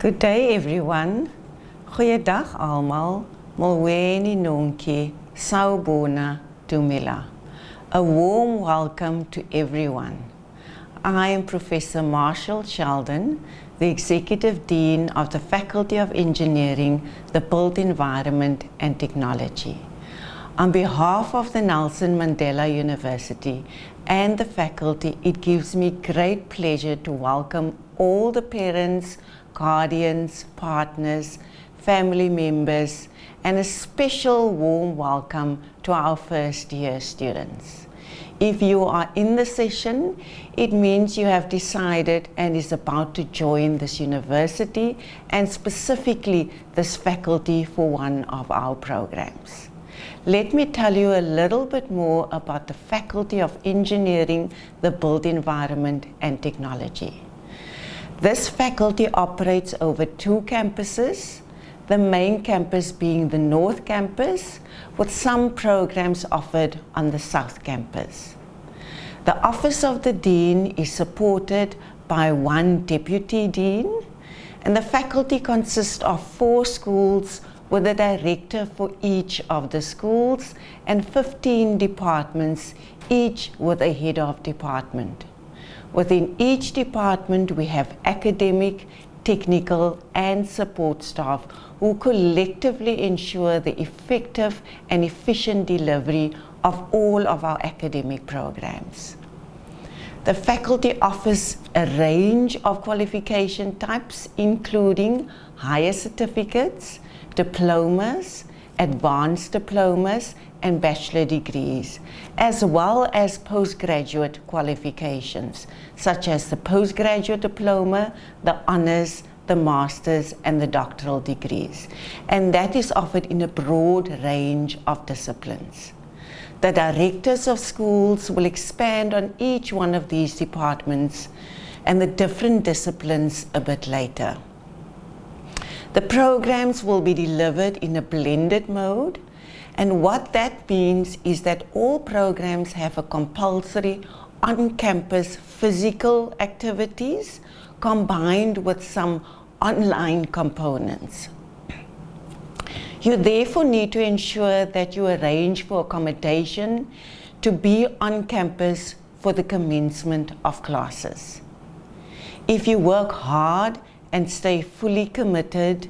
Good day everyone. Goeiedag almal. Molweni nonke. Sawubona dumela. A warm welcome to everyone. I am Professor Marshall Sheldon, the Executive Dean of the Faculty of Engineering, the Built Environment and Technology. On behalf of the Nelson Mandela University and the faculty, it gives me great pleasure to welcome all the parents, guardians, partners, family members, and a special warm welcome to our first year students. If you are in the session, it means you have decided and is about to join this university and specifically this faculty for one of our programs. Let me tell you a little bit more about the Faculty of Engineering, the Built Environment and Technology. This faculty operates over 2 campuses, the main campus being the North Campus, with some programs offered on the South Campus. The Office of the Dean is supported by 1 Deputy Dean, and the faculty consists of 4 schools with a director for each of the schools and 15 departments, each with a head of department. Within each department, we have academic, technical, and support staff who collectively ensure the effective and efficient delivery of all of our academic programs. The faculty offers a range of qualification types, including higher certificates, diplomas, advanced diplomas, and bachelor degrees, as well as postgraduate qualifications, such as the postgraduate diploma, the honors, the masters, and the doctoral degrees. And that is offered in a broad range of disciplines. The directors of schools will expand on each one of these departments and the different disciplines a bit later. The programs will be delivered in a blended mode, and what that means is that all programs have a compulsory on-campus physical activities combined with some online components. You therefore need to ensure that you arrange for accommodation to be on campus for the commencement of classes. If you work hard and stay fully committed,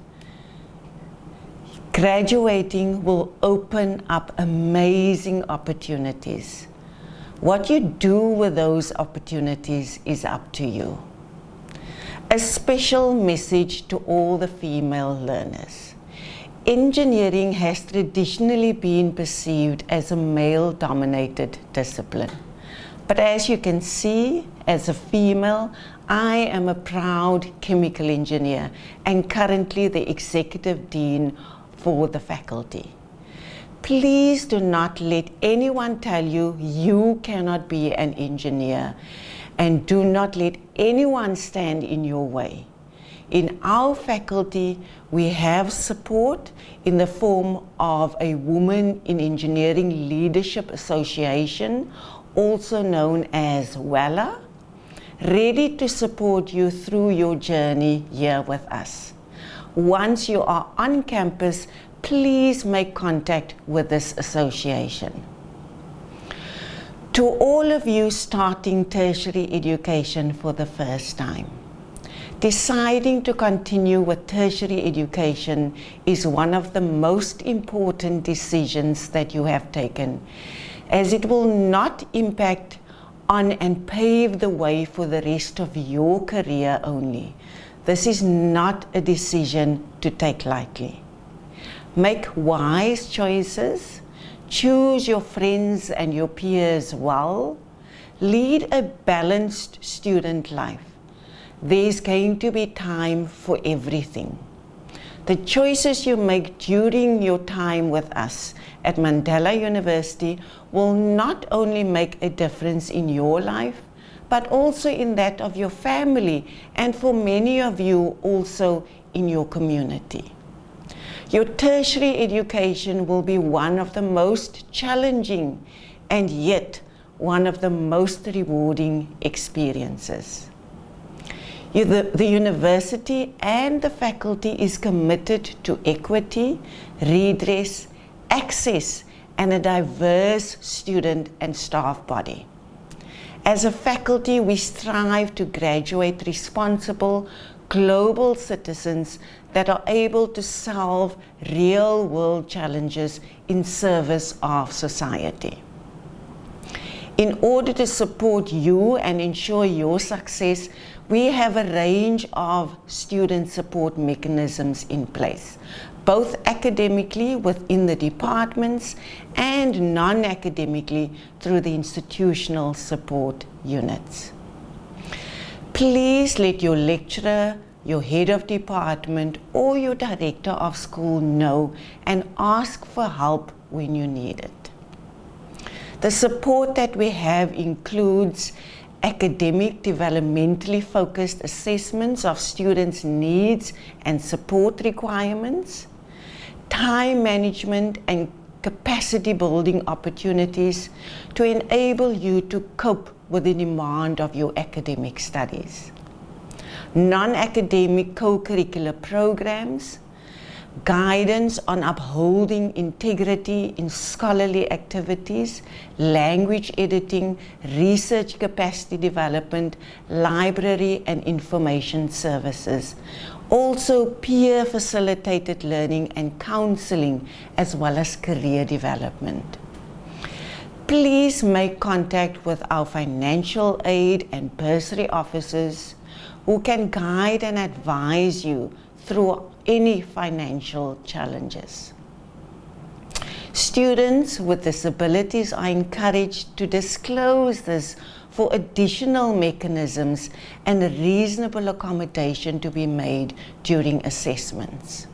graduating will open up amazing opportunities. What you do with those opportunities is up to you. A special message to all the female learners. Engineering has traditionally been perceived as a male-dominated discipline. But as you can see, as a female, I am a proud chemical engineer and currently the Executive Dean for the faculty. Please do not let anyone tell you you cannot be an engineer, and do not let anyone stand in your way. In our faculty, we have support in the form of a Women in Engineering Leadership Association, also known as WELA, ready to support you through your journey here with us. Once you are on campus, please make contact with this association. To all of you starting tertiary education for the first time, deciding to continue with tertiary education is one of the most important decisions that you have taken, as it will not impact on and pave the way for the rest of your career only. This is not a decision to take lightly. Make wise choices, choose your friends and your peers well, lead a balanced student life. There's going to be time for everything. The choices you make during your time with us at Mandela University will not only make a difference in your life, but also in that of your family, and for many of you also in your community. Your tertiary education will be one of the most challenging and yet one of the most rewarding experiences. The university and the faculty is committed to equity, redress, access, and a diverse student and staff body. As a faculty, we strive to graduate responsible global citizens that are able to solve real-world challenges in service of society. In order to support you and ensure your success, we have a range of student support mechanisms in place, both academically within the departments and non-academically through the institutional support units. Please let your lecturer, your head of department, or your director of school know and ask for help when you need it. The support that we have includes academic developmentally focused assessments of students' needs and support requirements, time management and capacity building opportunities to enable you to cope with the demand of your academic studies, non-academic co-curricular programs, guidance on upholding integrity in scholarly activities, language editing, research capacity development, library and information services. Also peer facilitated learning and counseling, as well as career development. Please make contact with our financial aid and bursary officers who can guide and advise you through any financial challenges. Students with disabilities are encouraged to disclose this for additional mechanisms and reasonable accommodation to be made during assessments.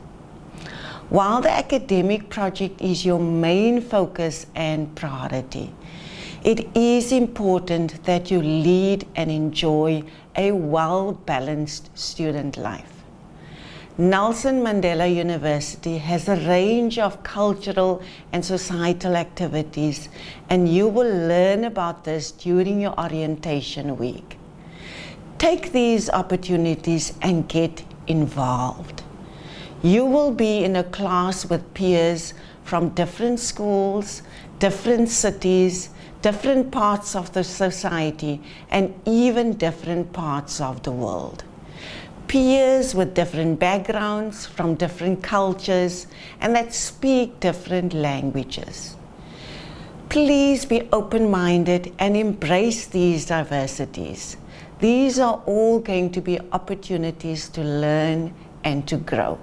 While the academic project is your main focus and priority, it is important that you lead and enjoy a well-balanced student life. Nelson Mandela University has a range of cultural and societal activities, and you will learn about this during your orientation week. Take these opportunities and get involved. You will be in a class with peers from different schools, different cities, different parts of the society, and even different parts of the world. Peers with different backgrounds, from different cultures, and that speak different languages. Please be open-minded and embrace these diversities. These are all going to be opportunities to learn and to grow.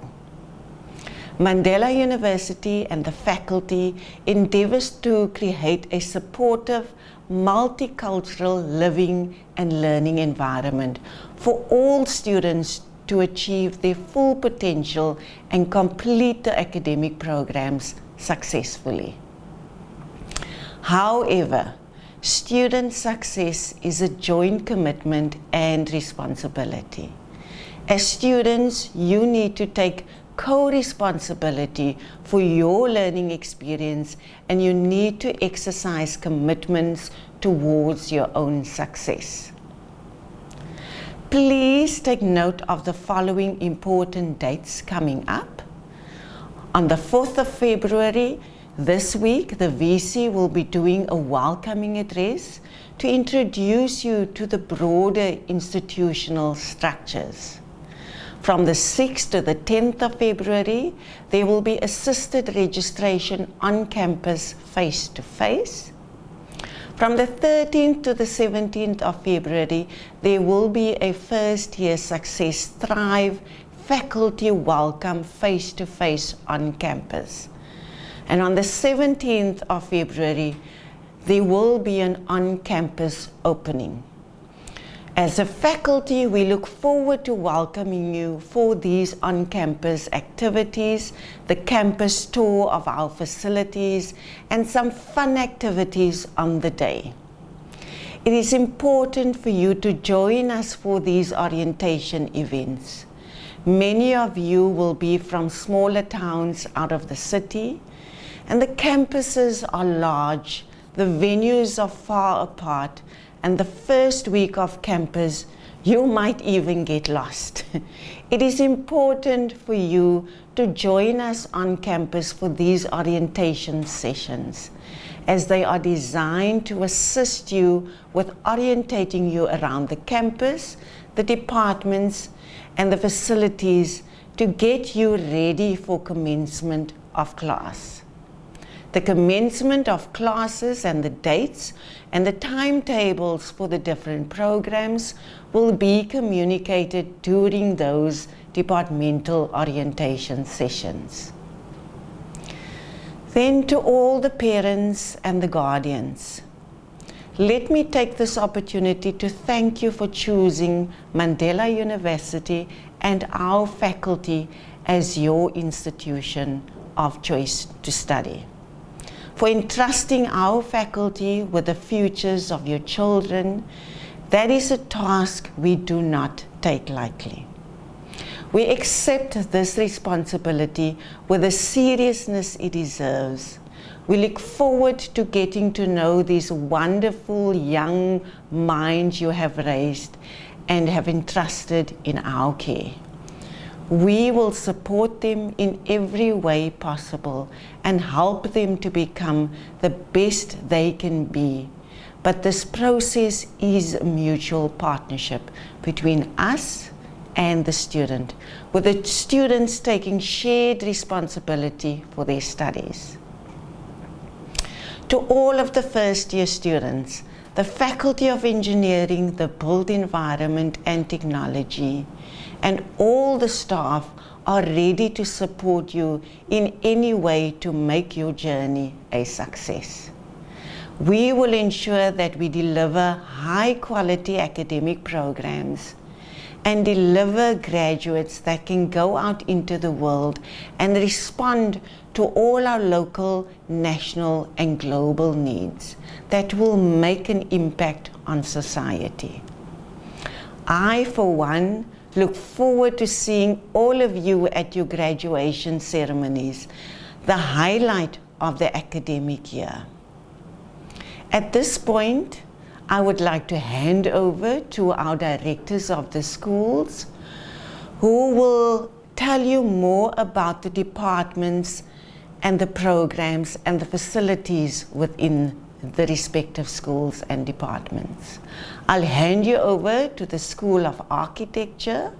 Mandela University and the faculty endeavors to create a supportive, multicultural living and learning environment for all students to achieve their full potential and complete the academic programs successfully. However, student success is a joint commitment and responsibility. As students, you need to take co-responsibility for your learning experience, and you need to exercise commitments towards your own success. Please take note of the following important dates coming up. On the 4th of February, this week, the VC will be doing a welcoming address to introduce you to the broader institutional structures. From the 6th to the 10th of February, there will be assisted registration on campus face-to-face. From the 13th to the 17th of February, there will be a first-year Success Thrive faculty welcome face-to-face on campus. And on the 17th of February, there will be an on-campus opening. As a faculty, we look forward to welcoming you for these on-campus activities, the campus tour of our facilities, and some fun activities on the day. It is important for you to join us for these orientation events. Many of you will be from smaller towns out of the city, and the campuses are large, the venues are far apart, and the first week of campus, You might even get lost. It is important for you to join us on campus for these orientation sessions, as they are designed to assist you with orientating you around the campus, the departments, and the facilities to get you ready for commencement of class. The commencement of classes and the dates and the timetables for the different programs will be communicated during those departmental orientation sessions. Then to all the parents and the guardians, let me take this opportunity to thank you for choosing Mandela University and our faculty as your institution of choice to study, for entrusting our faculty with the futures of your children. That is a task we do not take lightly. We accept this responsibility with the seriousness it deserves. We look forward to getting to know these wonderful young minds you have raised and have entrusted in our care. We will support them in every way possible and help them to become the best they can be. But this process is a mutual partnership between us and the student, with the students taking shared responsibility for their studies. To all of the first year students, the Faculty of Engineering, the Built Environment and Technology, and all the staff are ready to support you in any way to make your journey a success. We will ensure that we deliver high quality academic programs and deliver graduates that can go out into the world and respond to all our local, national, and global needs that will make an impact on society. I, for one, look forward to seeing all of you at your graduation ceremonies, the highlight of the academic year. At this point, I would like to hand over to our directors of the schools, who will tell you more about the departments and the programs and the facilities within the respective schools and departments. I'll hand you over to the School of Architecture,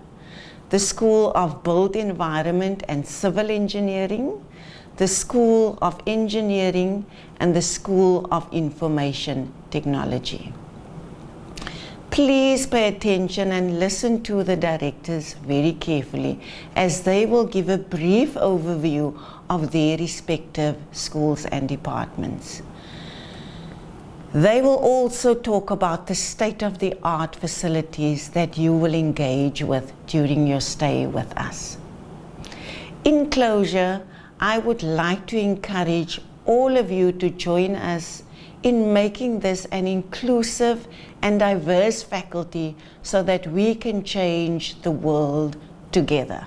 the School of Built Environment and Civil Engineering, the School of Engineering, and the School of Information Technology. Please pay attention and listen to the directors very carefully, as they will give a brief overview of their respective schools and departments. They will also talk about the state-of-the-art facilities that you will engage with during your stay with us. In closure, I would like to encourage all of you to join us in making this an inclusive and diverse faculty so that we can change the world together.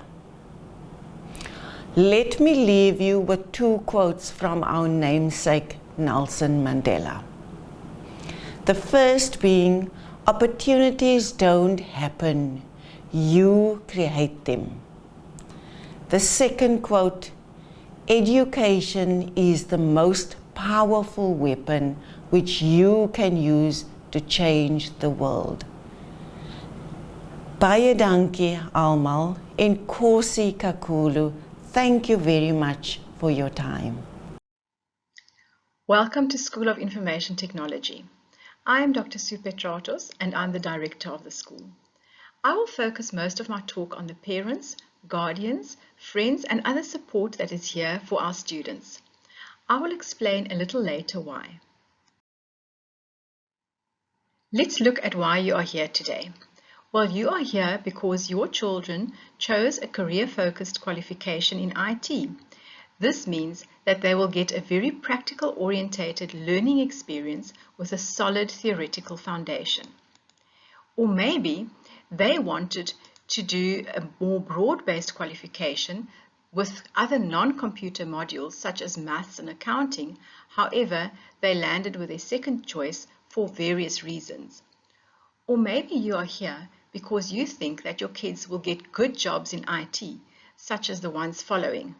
Let me leave you with two quotes from our namesake, Nelson Mandela. The first being, opportunities don't happen, you create them. The second quote, education is the most powerful weapon which you can use to change the world. Baie dankie almal, enkosi kakulu. Thank you very much for your time. Welcome to School of Information Technology. I am Dr. Sue Petratos and I'm the director of the school. I will focus most of my talk on the parents, guardians, friends and other support that is here for our students. I will explain a little later why. Let's look at why you are here today. Well, you are here because your children chose a career-focused qualification in IT. This means that they will get a very practical-orientated learning experience with a solid theoretical foundation. Or maybe they wanted to do a more broad-based qualification with other non-computer modules such as maths and accounting. However, they landed with a second choice for various reasons. Or maybe you are here because you think that your kids will get good jobs in IT, such as the ones following.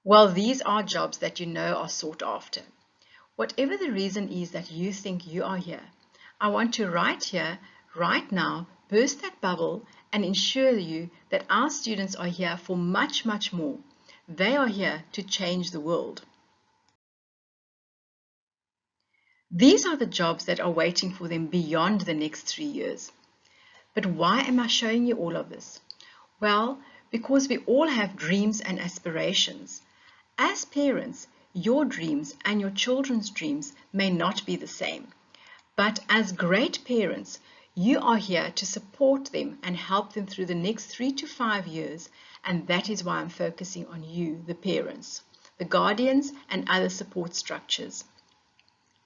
Well, these are jobs that you know are sought after. Whatever the reason is that you think you are here, I want to right here, right now, burst that bubble and ensure you that our students are here for much, much more. They are here to change the world. These are the jobs that are waiting for them beyond the next 3 years. But why am I showing you all of this? Well, because we all have dreams and aspirations. As parents, your dreams and your children's dreams may not be the same. But as great parents, you are here to support them and help them through the next 3 to 5 years, and that is why I'm focusing on you, the parents, the guardians, and other support structures.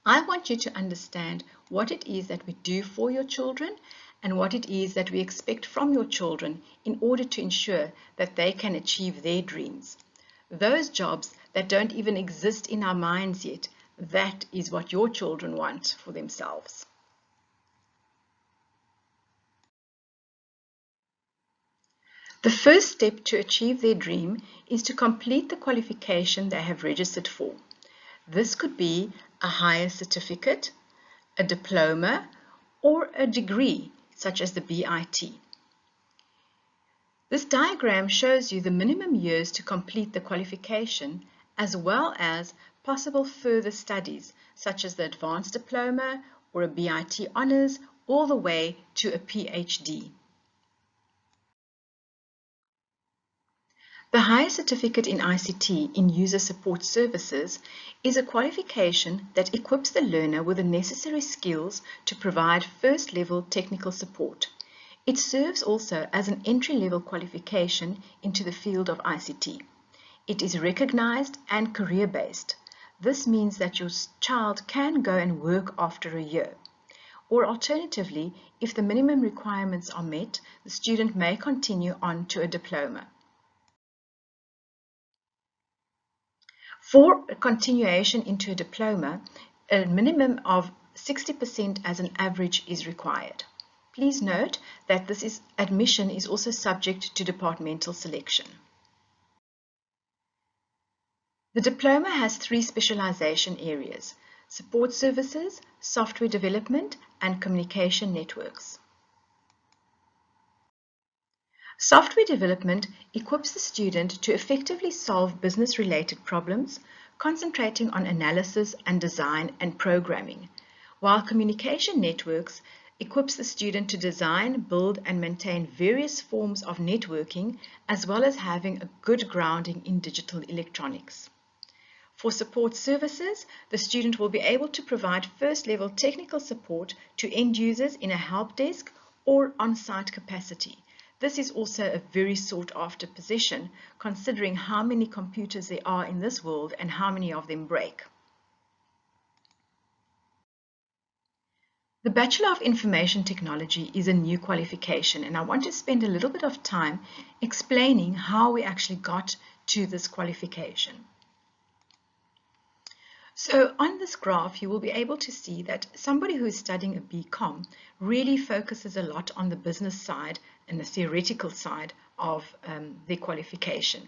I want you to understand what it is that we do for your children and what it is that we expect from your children in order to ensure that they can achieve their dreams. Those jobs that don't even exist in our minds yet, that is what your children want for themselves. The first step to achieve their dream is to complete the qualification they have registered for. This could be a higher certificate, a diploma, or a degree, such as the BIT. This diagram shows you the minimum years to complete the qualification, as well as possible further studies, such as the advanced diploma or a BIT honours, all the way to a PhD. The Higher Certificate in ICT in User Support Services is a qualification that equips the learner with the necessary skills to provide first-level technical support. It serves also as an entry-level qualification into the field of ICT. It is recognized and career-based. This means that your child can go and work after a year. Or alternatively, if the minimum requirements are met, the student may continue on to a diploma. For a continuation into a diploma, a minimum of 60% as an average is required. Please note that admission is also subject to departmental selection. The diploma has 3 specialization areas: support services, software development, and communication networks. Software development equips the student to effectively solve business-related problems, concentrating on analysis and design and programming, while communication networks equips the student to design, build, and maintain various forms of networking, as well as having a good grounding in digital electronics. For support services, the student will be able to provide first-level technical support to end users in a help desk or on-site capacity. This is also a very sought-after position, considering how many computers there are in this world and how many of them break. The Bachelor of Information Technology is a new qualification, and I want to spend a little bit of time explaining how we actually got to this qualification. So on this graph, you will be able to see that somebody who is studying a BCom really focuses a lot on the business side and the theoretical side of their qualification.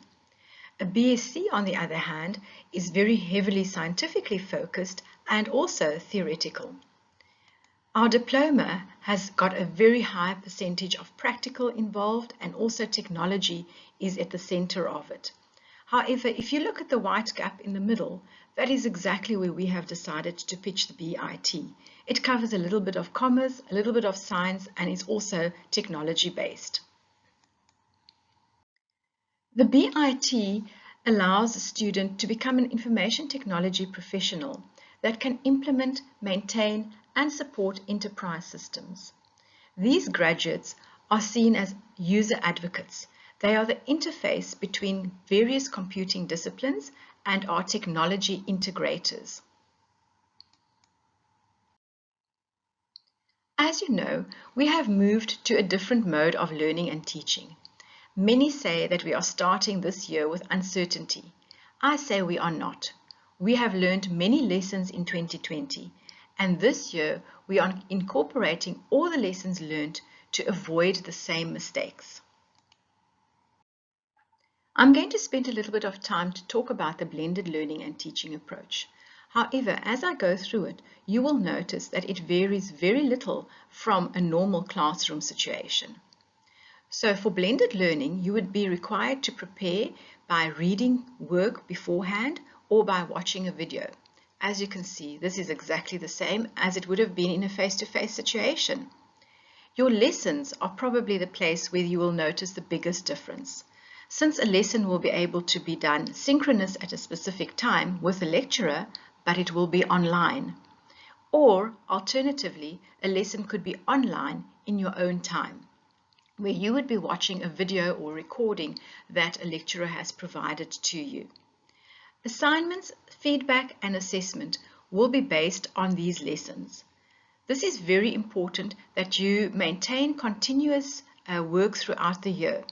A BSc, on the other hand, is very heavily scientifically focused and also theoretical. Our diploma has got a very high percentage of practical involved, and also technology is at the center of it. However, if you look at the white gap in the middle, that is exactly where we have decided to pitch the BIT. It covers a little bit of commerce, a little bit of science, and is also technology-based. The BIT allows a student to become an information technology professional that can implement, maintain, and support enterprise systems. These graduates are seen as user advocates. They are the interface between various computing disciplines and are technology integrators. As you know, we have moved to a different mode of learning and teaching. Many say that we are starting this year with uncertainty. I say we are not. We have learned many lessons in 2020, And this year, we are incorporating all the lessons learned to avoid the same mistakes. I'm going to spend a little bit of time to talk about the blended learning and teaching approach. However, as I go through it, you will notice that it varies very little from a normal classroom situation. So for blended learning, you would be required to prepare by reading work beforehand or by watching a video. As you can see, this is exactly the same as it would have been in a face-to-face situation. Your lessons are probably the place where you will notice the biggest difference. Since a lesson will be able to be done synchronous at a specific time with a lecturer, but it will be online. Or, alternatively, a lesson could be online in your own time, where you would be watching a video or recording that a lecturer has provided to you. Assignments, feedback, and assessment will be based on these lessons. This is very important that you maintain continuous work throughout the year.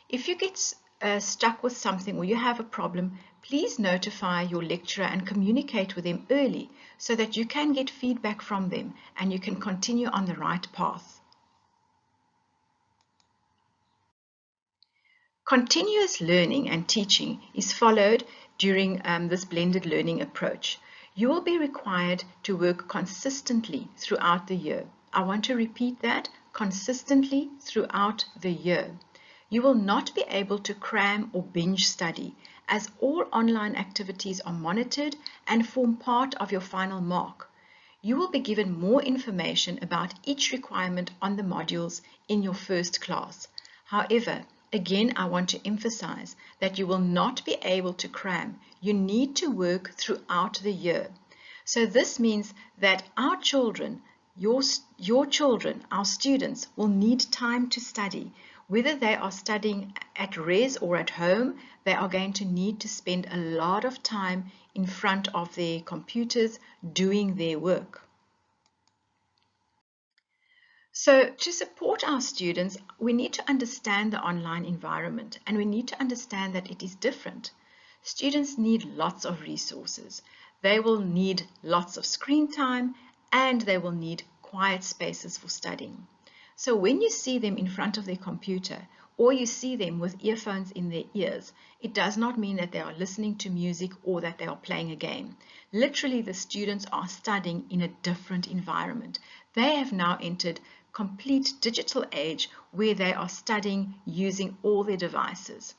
If you get stuck with something or you have a problem, please notify your lecturer and communicate with them early so that you can get feedback from them and you can continue on the right path. Continuous learning and teaching is followed during this blended learning approach. You will be required to work consistently throughout the year. I want to repeat that, consistently throughout the year. You will not be able to cram or binge study, as all online activities are monitored and form part of your final mark. You will be given more information about each requirement on the modules in your first class. However, again, I want to emphasize that you will not be able to cram. You need to work throughout the year. So this means that our children, your children, our students will need time to study. Whether they are studying at res or at home, they are going to need to spend a lot of time in front of their computers doing their work. So to support our students, we need to understand the online environment and we need to understand that it is different. Students need lots of resources. They will need lots of screen time and they will need quiet spaces for studying. So when you see them in front of their computer or you see them with earphones in their ears, it does not mean that they are listening to music or that they are playing a game. Literally, the students are studying in a different environment. They have now entered complete digital age where they are studying using all their devices.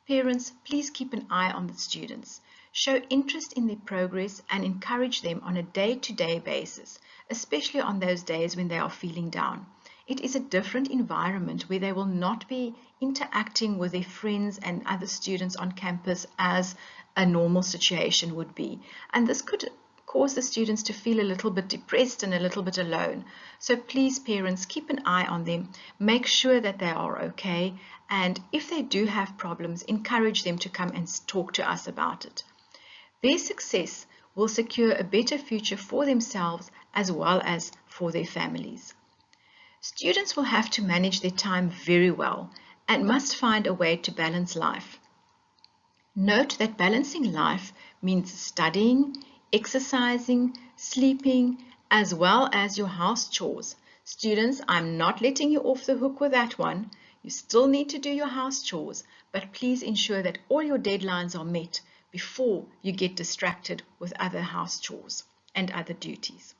Parents, please keep an eye on the students. Show interest in their progress and encourage them on a day-to-day basis, especially on those days when they are feeling down. It is a different environment where they will not be interacting with their friends and other students on campus as a normal situation would be. And this could cause the students to feel a little bit depressed and a little bit alone. So please, parents, keep an eye on them. Make sure that they are okay. And if they do have problems, encourage them to come and talk to us about it. Their success will secure a better future for themselves as well as for their families. Students will have to manage their time very well and must find a way to balance life. Note that balancing life means studying, exercising, sleeping, as well as your house chores. Students, I'm not letting you off the hook with that one. You still need to do your house chores, but please ensure that all your deadlines are met before you get distracted with other house chores and other duties.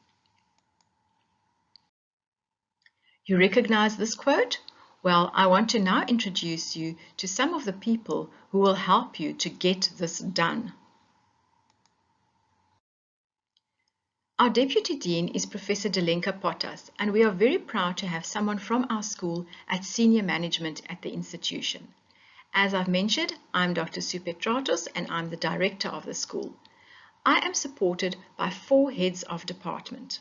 You recognize this quote? Well, I want to now introduce you to some of the people who will help you to get this done. Our Deputy Dean is Professor Delenka Pottas, and we are very proud to have someone from our school at senior management at the institution. As I've mentioned, I'm Dr. Sue Petratos, and I'm the director of the school. I am supported by 4 heads of department.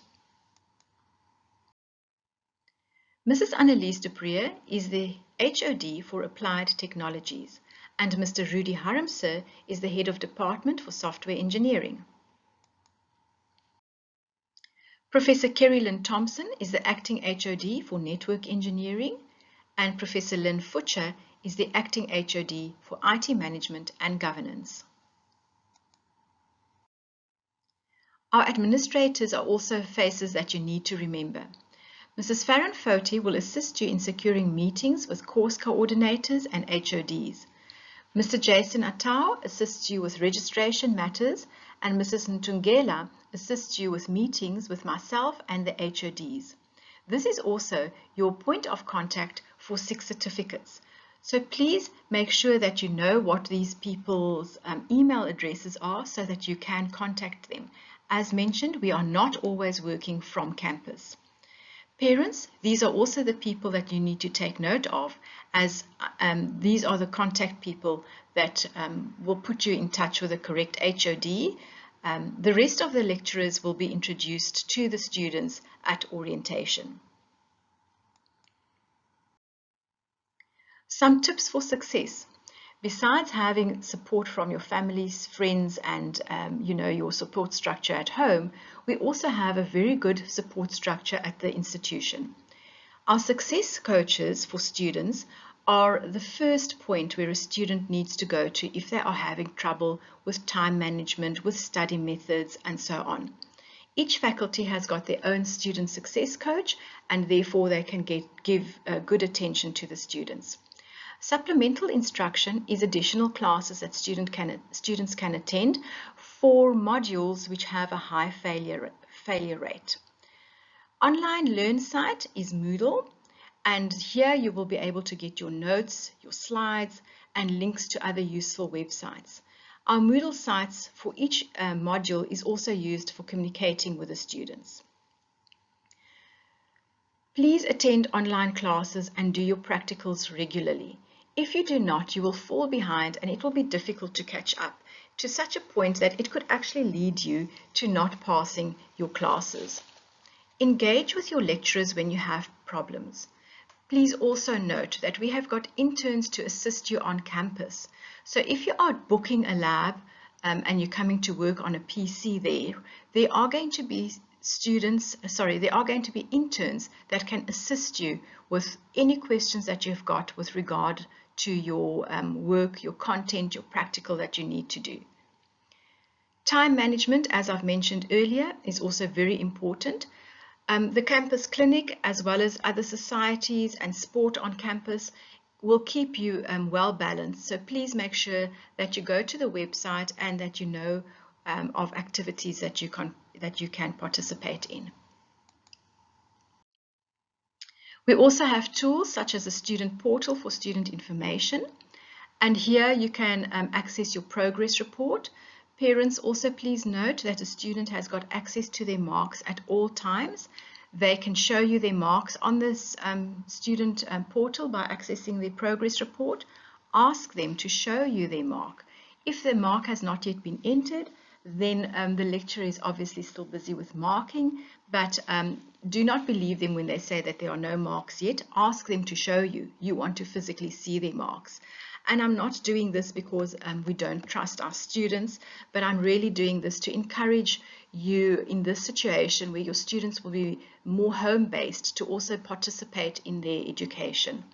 Mrs. Annelies Duprier is the HOD for Applied Technologies, and Mr. Rudy Harmse is the Head of Department for Software Engineering. Professor Kerry Lynn Thompson is the Acting HOD for Network Engineering, and Professor Lynn Futcher is the Acting HOD for IT Management and Governance. Our administrators are also faces that you need to remember. Mrs. Farron Foti will assist you in securing meetings with course coordinators and HODs. Mr. Jason Atau assists you with registration matters, and Mrs. Ntungela assists you with meetings with myself and the HODs. This is also your point of contact for 6 certificates. So please make sure that you know what these people's email addresses are so that you can contact them. As mentioned, we are not always working from campus. Parents, these are also the people that you need to take note of, as these are the contact people that will put you in touch with the correct HOD. The rest of the lecturers will be introduced to the students at orientation. Some tips for success. Besides having support from your families, friends, and your support structure at home, we also have a very good support structure at the institution. Our success coaches for students are the first point where a student needs to go to if they are having trouble with time management, with study methods, and so on. Each faculty has got their own student success coach, and therefore they can give good attention to the students. Supplemental instruction is additional classes that students can attend for modules which have a high failure rate. Online Learn site is Moodle, and here you will be able to get your notes, your slides, and links to other useful websites. Our Moodle sites for each module is also used for communicating with the students. Please attend online classes and do your practicals regularly. If you do not, you will fall behind and it will be difficult to catch up to such a point that it could actually lead you to not passing your classes. Engage with your lecturers when you have problems. Please also note that we have got interns to assist you on campus. So if you are booking a lab and you're coming to work on a PC there are going to be interns that can assist you with any questions that you've got with regard to your work, your content, your practical that you need to do. Time management, as I've mentioned earlier, is also very important. The campus clinic, as well as other societies and sport on campus, will keep you well balanced. So please make sure that you go to the website and that you know of activities that you can participate in. We also have tools such as a student portal for student information, and here you can access your progress report. Parents, also please note that a student has got access to their marks at all times. They can show you their marks on this student portal by accessing their progress report. Ask them to show you their mark. If the mark has not yet been entered, then the lecturer is obviously still busy with marking, but do not believe them when they say that there are no marks yet. Ask them to show you. You want to physically see their marks. And I'm not doing this because we don't trust our students, but I'm really doing this to encourage you in this situation where your students will be more home-based to also participate in their education.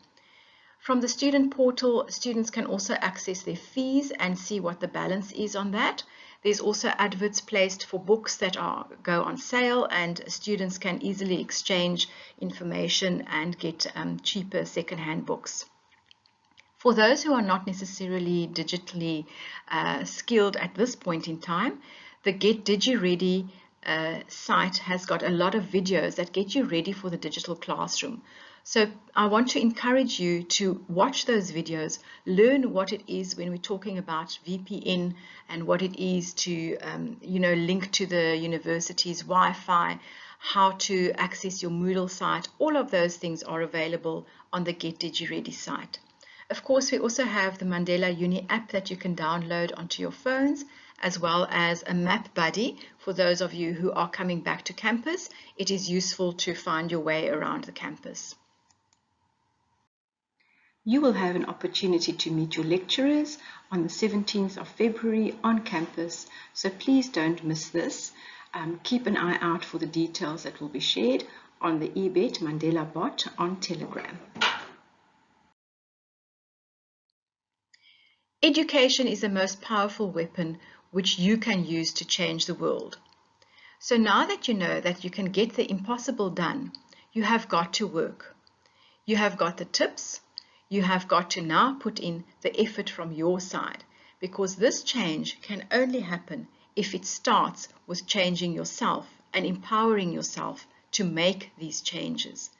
From the student portal, students can also access their fees and see what the balance is on that. There's also adverts placed for books that go on sale, and students can easily exchange information and get cheaper second-hand books. For those who are not necessarily digitally skilled at this point in time, the Get Digi Ready site has got a lot of videos that get you ready for the digital classroom. So I want to encourage you to watch those videos, learn what it is when we're talking about VPN and what it is to link to the university's Wi-Fi, how to access your Moodle site. All of those things are available on the Get Digi Ready site. Of course, we also have the Mandela Uni app that you can download onto your phones, as well as a map buddy for those of you who are coming back to campus. It is useful to find your way around the campus. You will have an opportunity to meet your lecturers on the 17th of February on campus, so please don't miss this. Keep an eye out for the details that will be shared on the eBet Mandela bot on Telegram. Education is the most powerful weapon which you can use to change the world. So now that you know that you can get the impossible done, you have got to work. You have got the tips. You have got to now put in the effort from your side, because this change can only happen if it starts with changing yourself and empowering yourself to make these changes.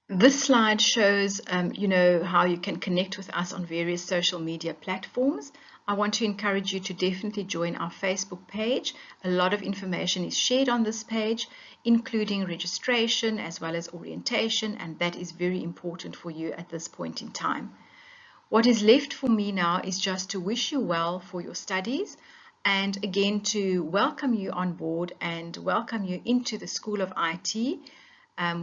This slide shows, how you can connect with us on various social media platforms. I want to encourage you to definitely join our Facebook page. A lot of information is shared on this page, including registration as well as orientation, and that is very important for you at this point in time. What is left for me now is just to wish you well for your studies, and again to welcome you on board and welcome you into the School of IT.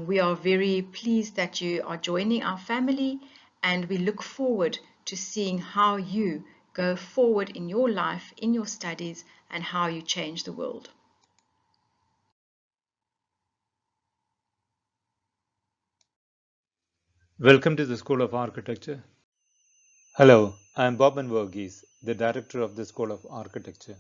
We are very pleased that you are joining our family, and we look forward to seeing how you go forward in your life, in your studies, and how you change the world. Welcome to the School of Architecture. Hello, I am Boban Verghese, the Director of the School of Architecture.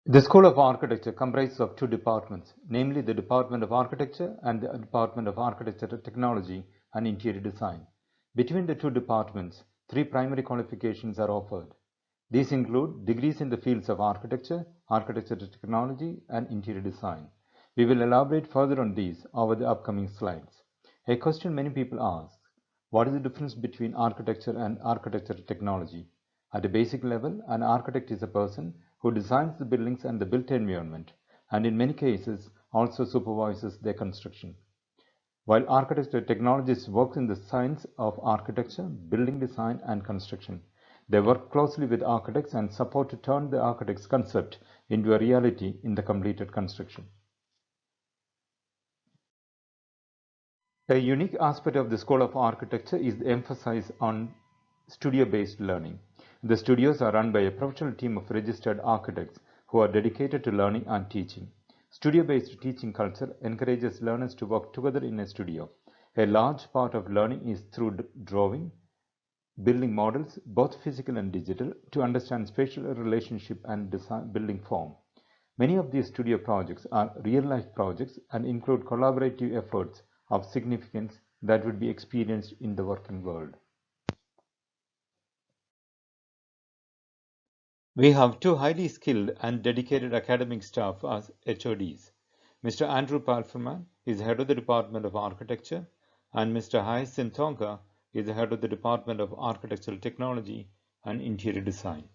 The School of Architecture comprises of two departments, namely the Department of Architecture and the Department of Architecture Technology and Interior Design. Between the two departments, three primary qualifications are offered. These include degrees in the fields of architecture, architecture technology, and interior design. We will elaborate further on these over the upcoming slides. A question many people ask: what is the difference between architecture and architecture technology? At a basic level, an architect is a person who designs the buildings and the built environment, and in many cases also supervises their construction. While architecture technologists work in the science of architecture, building design, and construction, they work closely with architects and support to turn the architect's concept into a reality in the completed construction. A unique aspect of the School of Architecture is the emphasis on studio-based learning. The studios are run by a professional team of registered architects who are dedicated to learning and teaching. Studio-based teaching culture encourages learners to work together in a studio. A large part of learning is through drawing, building models, both physical and digital, to understand spatial relationship and design building form. Many of these studio projects are real-life projects and include collaborative efforts of significance that would be experienced in the working world. We have two highly skilled and dedicated academic staff as HODs. Mr. Andrew Palferman is head of the Department of Architecture, and Mr. Hyacinth Tonka is the head of the Department of Architectural Technology and Interior Design.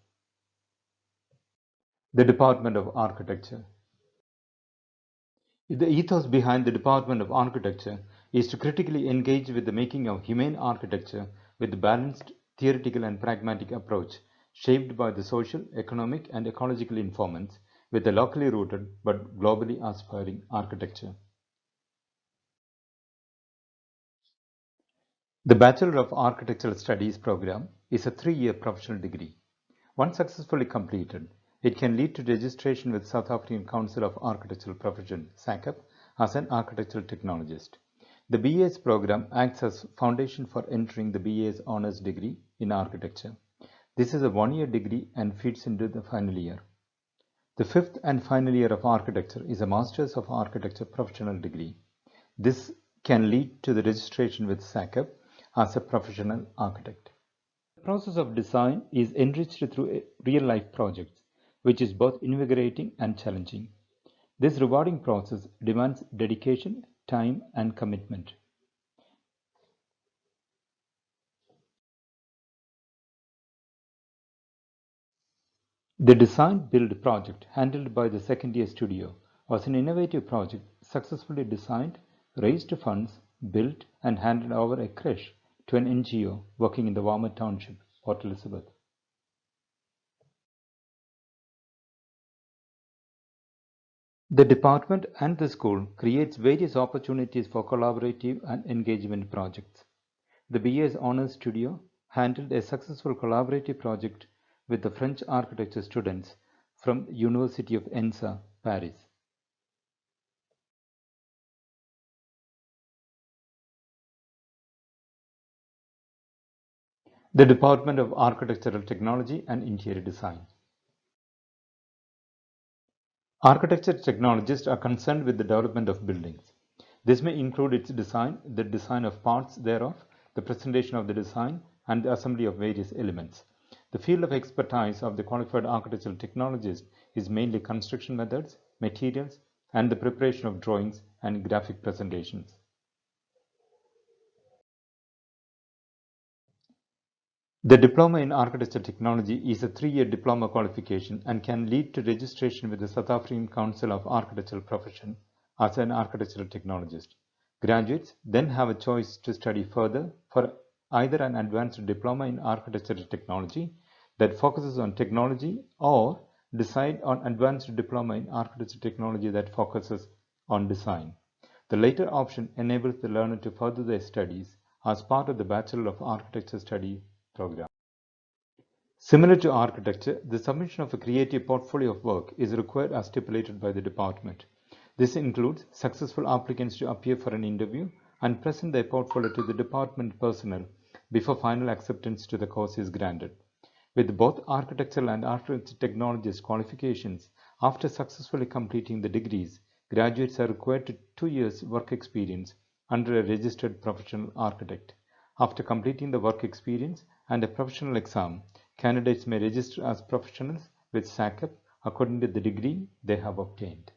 The Department of Architecture. The ethos behind the Department of Architecture is to critically engage with the making of humane architecture with a balanced theoretical and pragmatic approach, shaped by the social, economic, and ecological informants, with a locally rooted but globally aspiring architecture. The Bachelor of Architectural Studies program is a 3-year professional degree. Once successfully completed, it can lead to registration with South African Council of Architectural Professions (SACP) as an architectural technologist. The BA's program acts as foundation for entering the BA's honors degree in architecture. This is a 1-year degree and feeds into the final year. The 5th and final year of architecture is a Masters of Architecture professional degree. This can lead to the registration with SACP as a professional architect. The process of design is enriched through real-life projects, which is both invigorating and challenging. This rewarding process demands dedication, time, and commitment. The Design Build project, handled by the second year studio, was an innovative project successfully designed, raised funds, built, and handed over a creche to an NGO working in the Warmer Township, Port Elizabeth. The department and the school creates various opportunities for collaborative and engagement projects. The BA's Honors Studio handled a successful collaborative project with the French architecture students from University of Ensa, Paris. The Department of Architectural Technology and Interior Design. Architecture technologists are concerned with the development of buildings. This may include its design, the design of parts thereof, the presentation of the design, and the assembly of various elements. The field of expertise of the qualified architectural technologist is mainly construction methods, materials, and the preparation of drawings and graphic presentations. The Diploma in Architecture Technology is a 3-year diploma qualification and can lead to registration with the South African Council of Architectural Profession as an architectural technologist. Graduates then have a choice to study further for either an advanced diploma in architectural technology that focuses on technology, or decide on advanced diploma in architecture technology that focuses on design. The latter option enables the learner to further their studies as part of the Bachelor of Architecture study program. Similar to architecture, the submission of a creative portfolio of work is required as stipulated by the department. This includes successful applicants to appear for an interview and present their portfolio to the department personnel before final acceptance to the course is granted. With both architectural and architecture technologist qualifications, after successfully completing the degrees, graduates are required to 2 years work experience under a registered professional architect. After completing the work experience and a professional exam, candidates may register as professionals with SACP according to the degree they have obtained.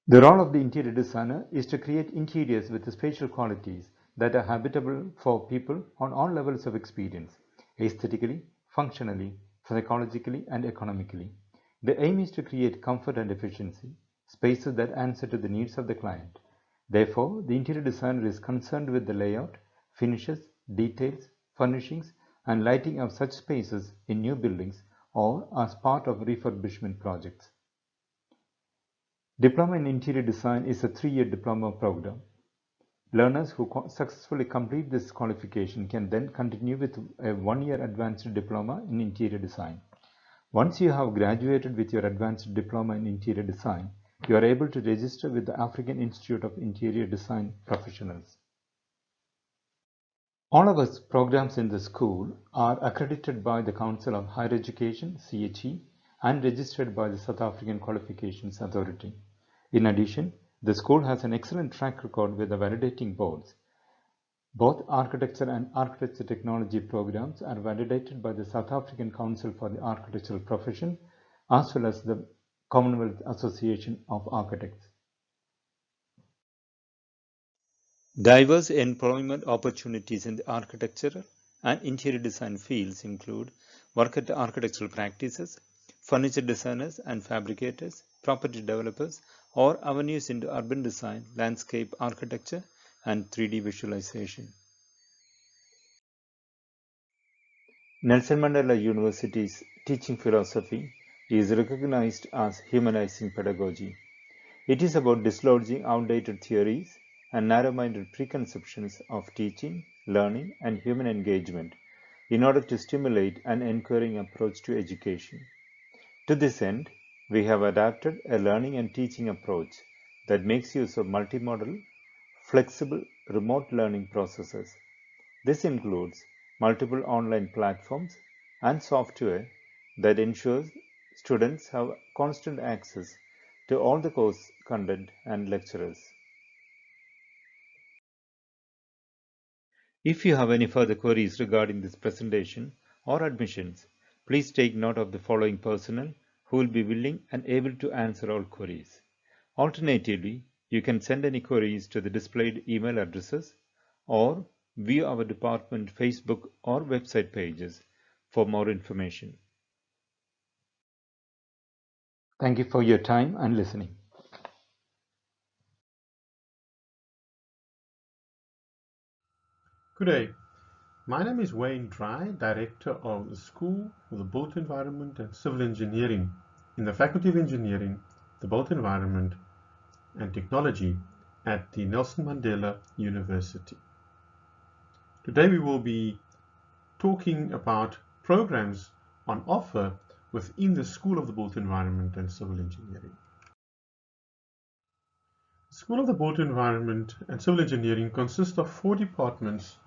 The role of the interior designer is to create interiors with spatial qualities that are habitable for people on all levels of experience, aesthetically, functionally, psychologically, and economically. The aim is to create comfort and efficiency, spaces that answer to the needs of the client. Therefore, the interior designer is concerned with the layout, finishes, details, furnishings, and lighting of such spaces in new buildings or as part of refurbishment projects. Diploma in Interior Design is a 3-year diploma program. Learners who successfully complete this qualification can then continue with a 1-year advanced diploma in interior design. Once you have graduated with your advanced diploma in interior design, you are able to register with the African Institute of Interior Design Professionals. All of us programs in the school are accredited by the Council of Higher Education, CHE, and registered by the South African Qualifications Authority. In addition, the school has an excellent track record with the validating boards. Both architecture and architecture technology programs are validated by the South African Council for the Architectural Profession as well as the Commonwealth Association of Architects. Diverse employment opportunities in the architectural and interior design fields include work at architectural practices, furniture designers and fabricators, property developers, or avenues into urban design, landscape architecture, and 3D visualization. Nelson Mandela University's teaching philosophy is recognized as humanizing pedagogy. It is about dislodging outdated theories and narrow-minded preconceptions of teaching, learning, and human engagement in order to stimulate an encouraging approach to education. To this end, we have adapted a learning and teaching approach that makes use of multimodal, flexible, remote learning processes. This includes multiple online platforms and software that ensures students have constant access to all the course content and lecturers. If you have any further queries regarding this presentation or admissions, please take note of the following personnel who will be willing and able to answer all queries. Alternatively, you can send any queries to the displayed email addresses or view our department Facebook or website pages for more information. Thank you for your time and listening. Good day. My name is Wayne Dry, Director of the School for the Built Environment and Civil Engineering in the Faculty of Engineering, the Built Environment and Technology at the Nelson Mandela University. Today we will be talking about programs on offer within the School of the Built Environment and Civil Engineering. The School of the Built Environment and Civil Engineering consists of 4 departments,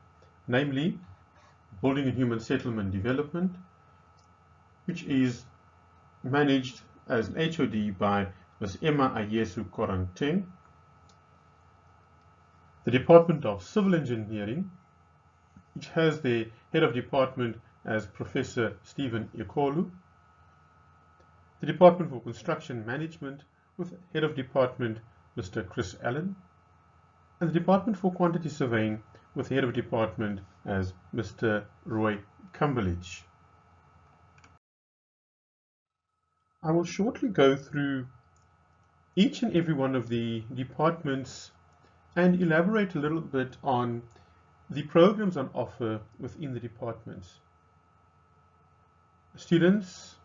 namely Building and Human Settlement Development, which is managed as an HOD by Ms. Emma Ayesu Koranteng. The Department of Civil Engineering, which has their head of department as Professor Stephen Ikolu. The Department for Construction Management with head of department Mr. Chris Allen. And the Department for Quantity Surveying with head of department as Mr. Roy Cumberledge. I will shortly go through each and every one of the departments and elaborate a little bit on the programs on offer within the departments. Students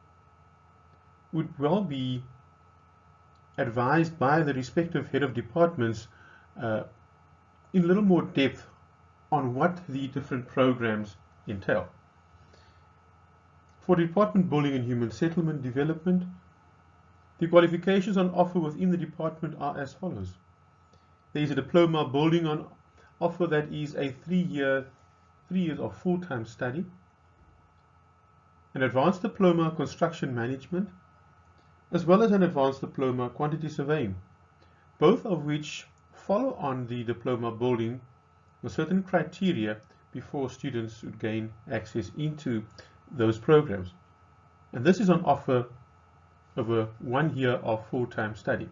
would well be advised by the respective head of departments in a little more depth on what the different programs entail. For Department Building and Human Settlement Development, the qualifications on offer within the department are as follows. There is a Diploma Building on offer that is a 3 years of full-time study, an Advanced Diploma Construction Management, as well as an Advanced Diploma Quantity Surveying, both of which follow on the Diploma Building with certain criteria before students would gain access into those programs. And this is on offer over 1 year of full-time study.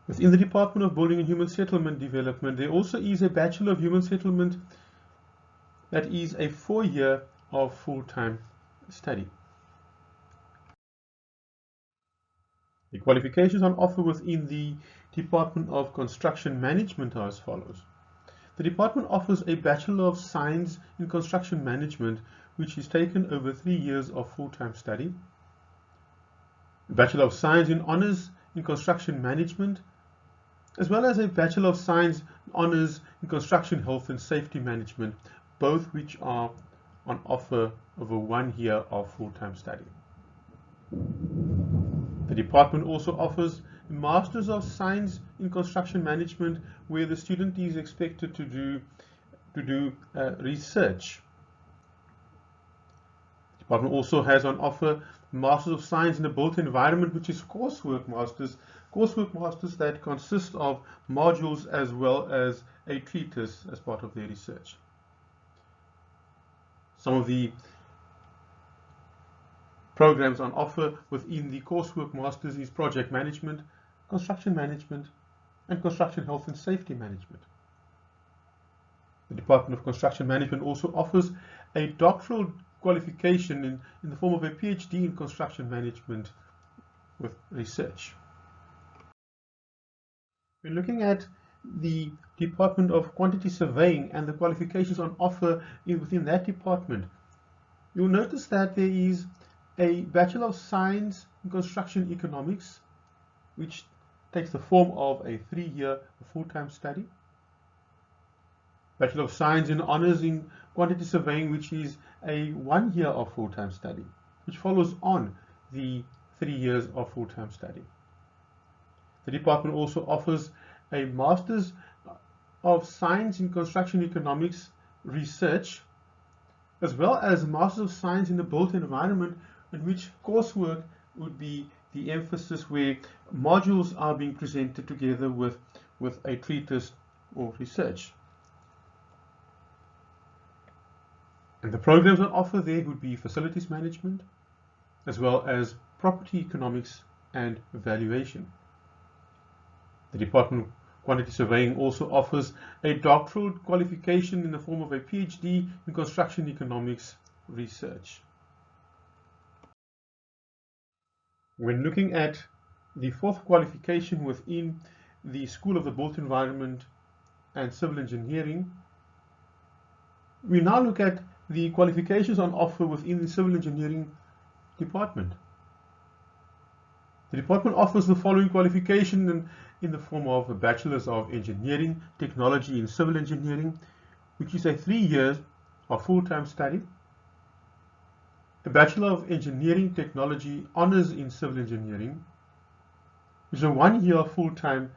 Within the Department of Building and Human Settlement Development, there also is a Bachelor of Human Settlement that is a 4 year of full-time study. The qualifications on offer within the Department of Construction Management are as follows. The department offers a Bachelor of Science in Construction Management, which is taken over 3 years of full-time study. A Bachelor of Science in Honours in Construction Management, as well as a Bachelor of Science Honours in Construction Health and Safety Management, both which are on offer over 1 year of full-time study. The department also offers a Masters of Science in Construction Management, where the student is expected to do research. The department also has on offer Masters of Science in the Built Environment, which is coursework masters that consist of modules as well as a treatise as part of their research. Some of the programs on offer within the coursework masters is Project Management, Construction Management, and Construction Health and Safety Management. The Department of Construction Management also offers a doctoral qualification in the form of a PhD in Construction Management with research. We're looking at the Department of Quantity Surveying and the qualifications on offer within that department. You'll notice that there is a Bachelor of Science in Construction Economics, which takes the form of a 3 year full-time study. Bachelor of Science in Honours in Quantity Surveying, which is a 1 year of full-time study, which follows on the 3 years of full-time study. The department also offers a Masters of Science in Construction Economics Research, as well as a Masters of Science in the Built Environment, in which coursework would be the emphasis, where modules are being presented together with a treatise or research. And the programs on offer there would be Facilities Management, as well as Property Economics and Valuation. The Department of Quantity Surveying also offers a doctoral qualification in the form of a PhD in Construction Economics Research. When looking at the fourth qualification within the School of the Built Environment and Civil Engineering, we now look at the qualifications on offer within the Civil Engineering Department. The department offers the following qualification in the form of a Bachelor's of Engineering Technology in Civil Engineering, which is a 3 years of full-time study. A Bachelor of Engineering Technology Honours in Civil Engineering, which is a 1 year full-time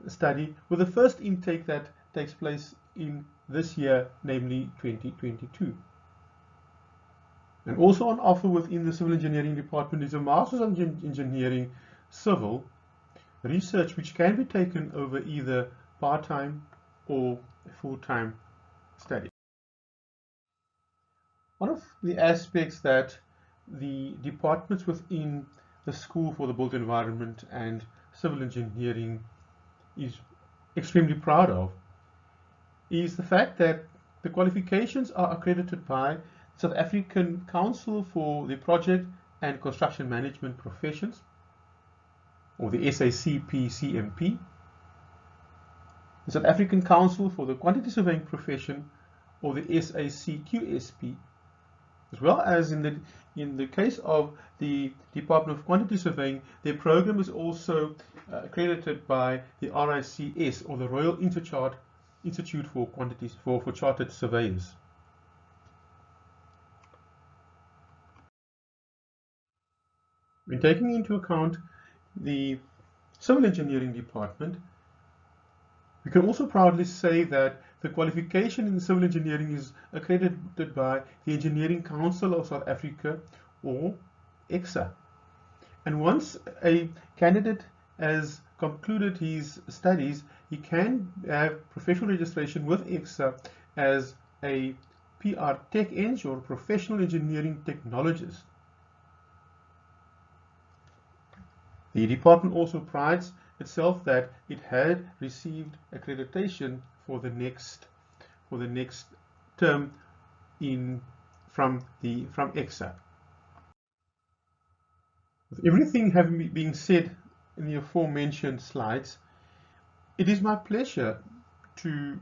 study, with the first intake that takes place in this year, namely 2022. And also on offer within the Civil Engineering Department is a Master's of Engineering Civil research, which can be taken over either part-time or full-time study. One of the aspects that the departments within the School for the Built Environment and Civil Engineering is extremely proud of is the fact that the qualifications are accredited by South African Council for the Project and Construction Management Professions, or the SACP-CMP, the South African Council for the Quantity Surveying Profession, or the SACQSP, as well as in the case of the Department of Quantity Surveying, their program is also accredited by the RICS, or the Royal Institute for Chartered Surveyors. When taking into account the Civil Engineering Department, we can also proudly say that the qualification in civil engineering is accredited by the Engineering Council of South Africa, or ECSA. And once a candidate has concluded his studies, he can have professional registration with ECSA as a PR Tech Eng, or Professional Engineering Technologist. The department also prides itself that it had received accreditation for the next term from ECSA. With everything having been said in the aforementioned slides, it is my pleasure to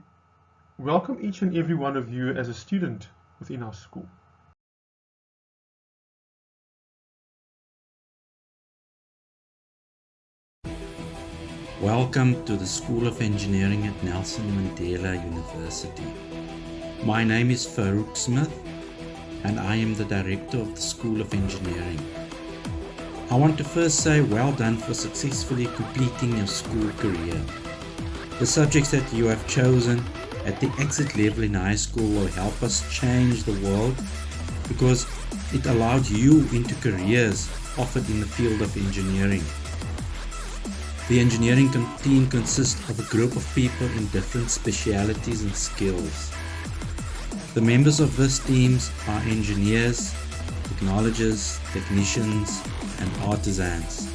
welcome each and every one of you as a student within our school. Welcome to the School of Engineering at Nelson Mandela University. My name is Farouk Smith and I am the Director of the School of Engineering. I want to first say well done for successfully completing your school career. The subjects that you have chosen at the exit level in high school will help us change the world because it allowed you into careers offered in the field of engineering. The engineering team consists of a group of people in different specialities and skills. The members of this team are engineers, technologists, technicians, and artisans.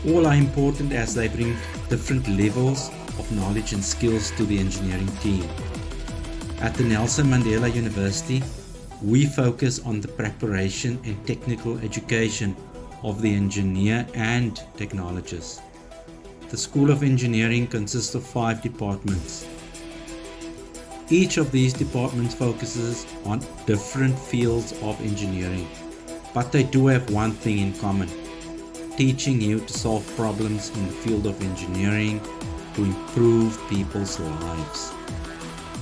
All are important as they bring different levels of knowledge and skills to the engineering team. At the Nelson Mandela University, we focus on the preparation and technical education of the engineer and technologist. The School of Engineering consists of 5 departments. Each of these departments focuses on different fields of engineering, but they do have one thing in common: teaching you to solve problems in the field of engineering to improve people's lives.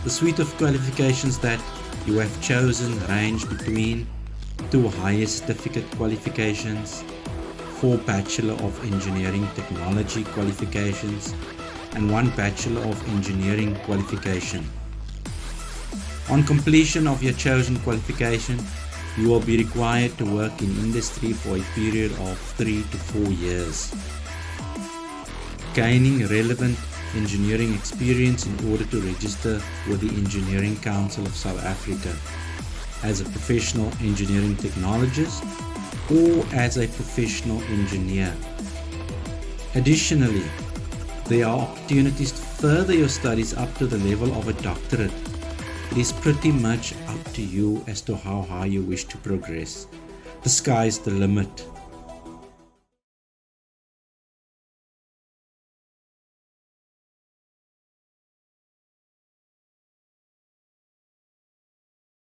The suite of qualifications that you have chosen range between 2 higher certificate qualifications, 4 Bachelor of Engineering Technology qualifications, and 1 Bachelor of Engineering qualification. On completion of your chosen qualification, you will be required to work in industry for a period of 3 to 4 years, gaining relevant engineering experience in order to register with the Engineering Council of South Africa as a professional engineering technologist or as a professional engineer. Additionally, there are opportunities to further your studies up to the level of a doctorate. It is pretty much up to you as to how high you wish to progress. The sky's the limit.